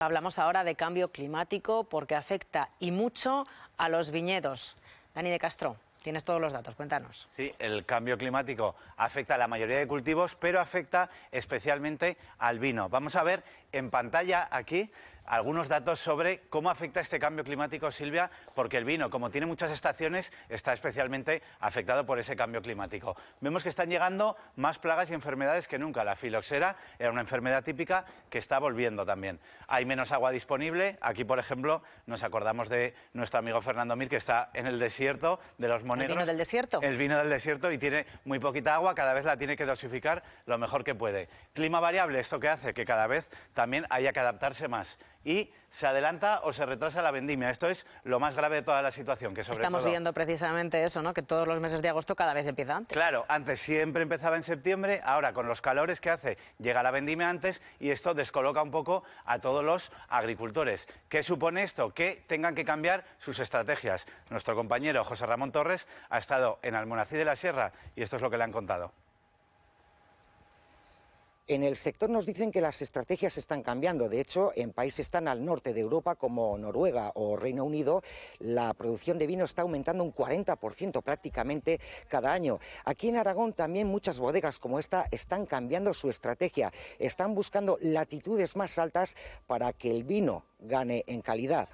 Hablamos ahora de cambio climático porque afecta y mucho a los viñedos. Dani de Castro, tienes todos los datos, cuéntanos. Sí, el cambio climático afecta a la mayoría de cultivos, pero afecta especialmente al vino. Vamos a ver en pantalla aquí algunos datos sobre cómo afecta este cambio climático, Silvia, porque el vino, como tiene muchas estaciones, está especialmente afectado por ese cambio climático. Vemos que están llegando más plagas y enfermedades que nunca. La filoxera era una enfermedad típica que está volviendo también. Hay menos agua disponible. Aquí, por ejemplo, nos acordamos de nuestro amigo Fernando Mir, que está en el desierto de los Monegros. ¿El vino del desierto? El vino del desierto, y tiene muy poquita agua, cada vez la tiene que dosificar lo mejor que puede. Clima variable, ¿esto qué hace? Que cada vez también haya que adaptarse más. Y se adelanta o se retrasa la vendimia. Esto es lo más grave de toda la situación. Que Estamos viendo precisamente eso, ¿no? Que todos los meses de agosto cada vez empieza antes. Claro, antes siempre empezaba en septiembre, ahora con los calores que hace llega la vendimia antes y esto descoloca un poco a todos los agricultores. ¿Qué supone esto? Que tengan que cambiar sus estrategias. Nuestro compañero José Ramón Torres ha estado en Almonacid de la Sierra y esto es lo que le han contado. En el sector nos dicen que las estrategias están cambiando. De hecho, en países tan al norte de Europa como Noruega o Reino Unido, la producción de vino está aumentando un 40% prácticamente cada año. Aquí en Aragón también muchas bodegas como esta están cambiando su estrategia. Están buscando latitudes más altas para que el vino gane en calidad.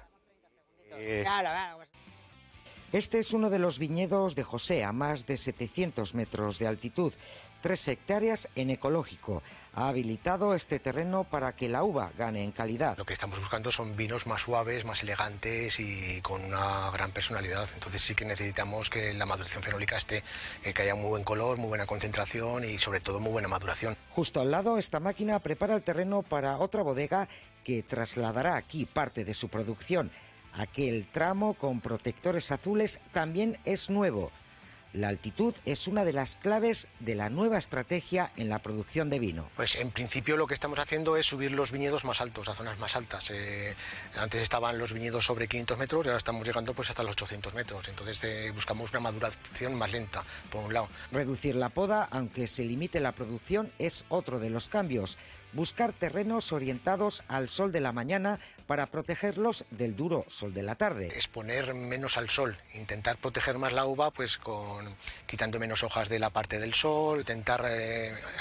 Este es uno de los viñedos de José, a más de 700 metros de altitud, 3 hectáreas en ecológico. Ha habilitado este terreno para que la uva gane en calidad. Lo que estamos buscando son vinos más suaves, más elegantes y con una gran personalidad. Entonces sí que necesitamos que la maduración fenólica esté, que haya muy buen color, muy buena concentración y sobre todo muy buena maduración. Justo al lado, esta máquina prepara el terreno para otra bodega que trasladará aquí parte de su producción. Aquel tramo con protectores azules también es nuevo. La altitud es una de las claves de la nueva estrategia en la producción de vino. Pues en principio lo que estamos haciendo es subir los viñedos más altos, a zonas más altas. Antes estaban los viñedos sobre 500 metros y ahora estamos llegando pues hasta los 800 metros. Entonces buscamos una maduración más lenta, por un lado. Reducir la poda, aunque se limite la producción, es otro de los cambios. Buscar terrenos orientados al sol de la mañana para protegerlos del duro sol de la tarde. Exponer menos al sol, intentar proteger más la uva pues quitando menos hojas de la parte del sol, intentar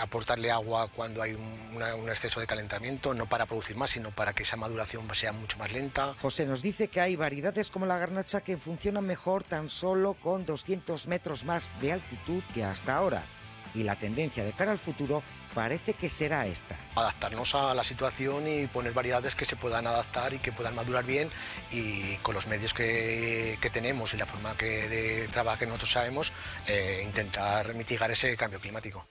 aportarle agua cuando hay un exceso de calentamiento, no para producir más, sino para que esa maduración sea mucho más lenta. José nos dice que hay variedades como la garnacha que funcionan mejor tan solo con 200 metros más de altitud que hasta ahora. Y la tendencia de cara al futuro parece que será esta. Adaptarnos a la situación y poner variedades que se puedan adaptar y que puedan madurar bien, y con los medios que tenemos y la forma de trabajar que nosotros sabemos, intentar mitigar ese cambio climático.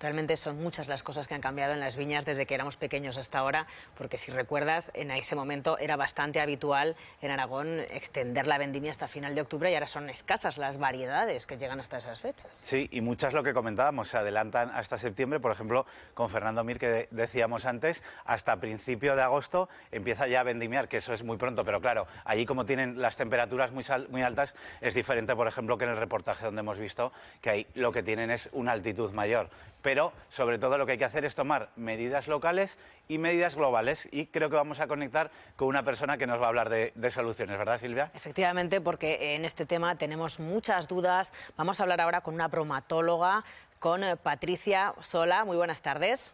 Realmente son muchas las cosas que han cambiado en las viñas desde que éramos pequeños hasta ahora, porque si recuerdas, en ese momento era bastante habitual en Aragón extender la vendimia hasta final de octubre y ahora son escasas las variedades que llegan hasta esas fechas. Sí, y muchas, lo que comentábamos, se adelantan hasta septiembre. Por ejemplo, con Fernando Mir, que decíamos antes, hasta principio de agosto empieza ya a vendimiar, que eso es muy pronto, pero claro, allí como tienen las temperaturas muy altas, es diferente, por ejemplo, que en el reportaje donde hemos visto que ahí lo que tienen es una altitud mayor. Pero, sobre todo, lo que hay que hacer es tomar medidas locales y medidas globales. Y creo que vamos a conectar con una persona que nos va a hablar de soluciones, ¿verdad, Silvia? Efectivamente, porque en este tema tenemos muchas dudas. Vamos a hablar ahora con una bromatóloga, con Patricia Sola. Muy buenas tardes.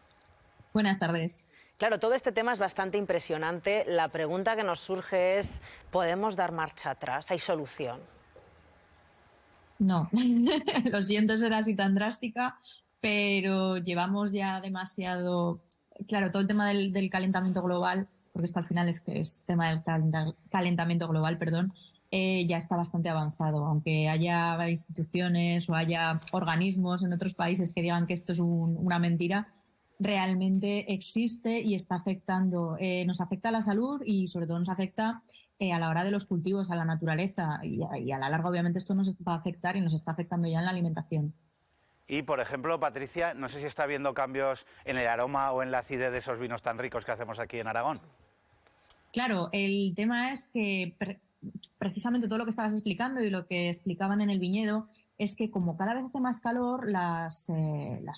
Buenas tardes. Claro, todo este tema es bastante impresionante. La pregunta que nos surge es, ¿podemos dar marcha atrás? ¿Hay solución? No, lo siento ser así tan drástica, pero llevamos ya demasiado... Claro, todo el tema del calentamiento global, porque esto al final es tema del calentamiento global, perdón, ya está bastante avanzado. Aunque haya instituciones o haya organismos en otros países que digan que esto es una mentira, realmente existe y está afectando, nos afecta a la salud y sobre todo nos afecta a la hora de los cultivos, a la naturaleza, y a la larga obviamente esto nos va a afectar y nos está afectando ya en la alimentación. Y, por ejemplo, Patricia, no sé si está habiendo cambios en el aroma o en la acidez de esos vinos tan ricos que hacemos aquí en Aragón. Claro, el tema es que precisamente todo lo que estabas explicando y lo que explicaban en el viñedo es que como cada vez hace más calor, las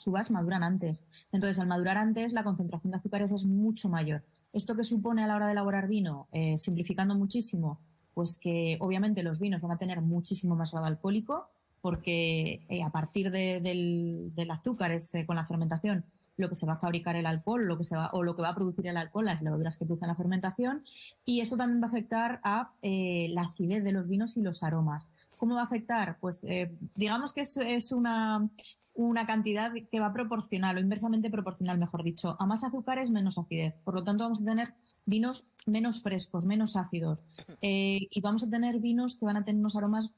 uvas maduran antes. Entonces, al madurar antes, la concentración de azúcares es mucho mayor. ¿Esto qué supone a la hora de elaborar vino? Simplificando muchísimo, pues que obviamente los vinos van a tener muchísimo más grado alcohólico, porque a partir del azúcar con la fermentación lo que se va a fabricar el alcohol, o lo que va a producir el alcohol, las levaduras que producen la fermentación, y esto también va a afectar a la acidez de los vinos y los aromas. ¿Cómo va a afectar? Pues digamos que es una cantidad que va proporcional o inversamente proporcional, mejor dicho. A más azúcares, menos acidez. Por lo tanto, vamos a tener vinos menos frescos, menos ácidos. Y vamos a tener vinos que van a tener unos aromas...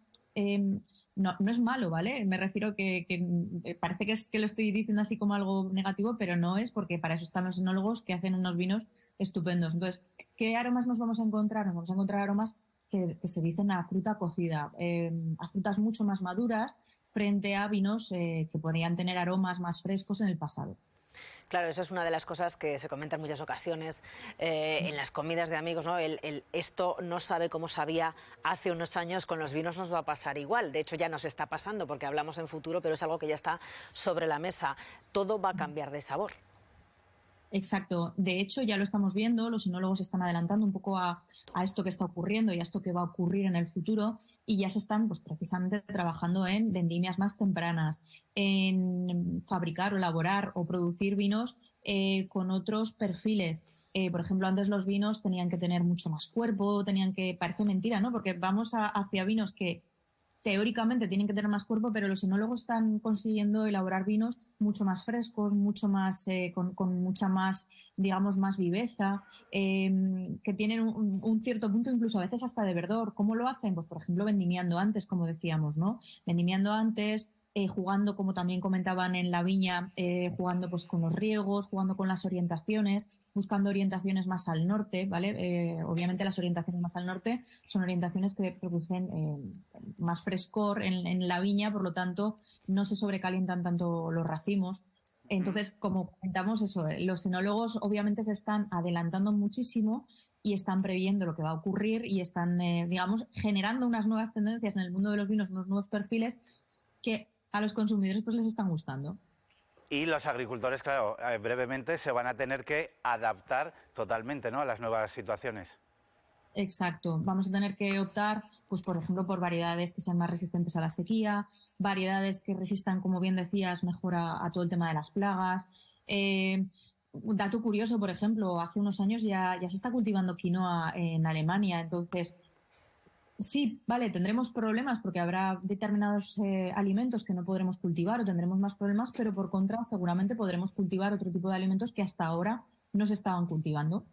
no es malo, ¿vale? Me refiero que parece que lo estoy diciendo así como algo negativo, pero no es, porque para eso están los enólogos que hacen unos vinos estupendos. Entonces, ¿qué aromas nos vamos a encontrar? Nos vamos a encontrar aromas que se dicen a fruta cocida, a frutas mucho más maduras frente a vinos que podrían tener aromas más frescos en el pasado. Claro, eso es una de las cosas que se comenta en muchas ocasiones en las comidas de amigos, ¿no? Esto no sabe cómo sabía hace unos años, con los vinos nos va a pasar igual. De hecho, ya nos está pasando porque hablamos en futuro, pero es algo que ya está sobre la mesa. Todo va a cambiar de sabor. Exacto. De hecho, ya lo estamos viendo, los enólogos están adelantando un poco a esto que está ocurriendo y a esto que va a ocurrir en el futuro, y ya se están pues, precisamente trabajando en vendimias más tempranas, en fabricar o elaborar o producir vinos con otros perfiles. Por ejemplo, antes los vinos tenían que tener mucho más cuerpo, parece mentira, ¿no? Porque vamos hacia vinos que teóricamente tienen que tener más cuerpo, pero los enólogos están consiguiendo elaborar vinos mucho más frescos, mucho más con mucha más, digamos, más viveza, que tienen un cierto punto incluso a veces hasta de verdor. ¿Cómo lo hacen? Pues, por ejemplo, vendimiando antes, como decíamos, ¿no? Vendimiando antes, jugando, como también comentaban en la viña, jugando pues con los riegos, jugando con las orientaciones, buscando orientaciones más al norte, ¿vale? Obviamente las orientaciones más al norte son orientaciones que producen más frescor en la viña, por lo tanto no se sobrecalientan tanto los racimos. Entonces, como comentamos eso, los enólogos obviamente se están adelantando muchísimo y están previendo lo que va a ocurrir y están, digamos, generando unas nuevas tendencias en el mundo de los vinos, unos nuevos perfiles que a los consumidores pues les están gustando. Y los agricultores, claro, brevemente se van a tener que adaptar totalmente, ¿no?, a las nuevas situaciones. Exacto. Vamos a tener que optar, pues, por ejemplo, por variedades que sean más resistentes a la sequía, variedades que resistan, como bien decías, mejor a todo el tema de las plagas. Un dato curioso, por ejemplo, hace unos años ya se está cultivando quinoa en Alemania, entonces sí, vale, tendremos problemas porque habrá determinados alimentos que no podremos cultivar o tendremos más problemas, pero por contra seguramente podremos cultivar otro tipo de alimentos que hasta ahora no se estaban cultivando.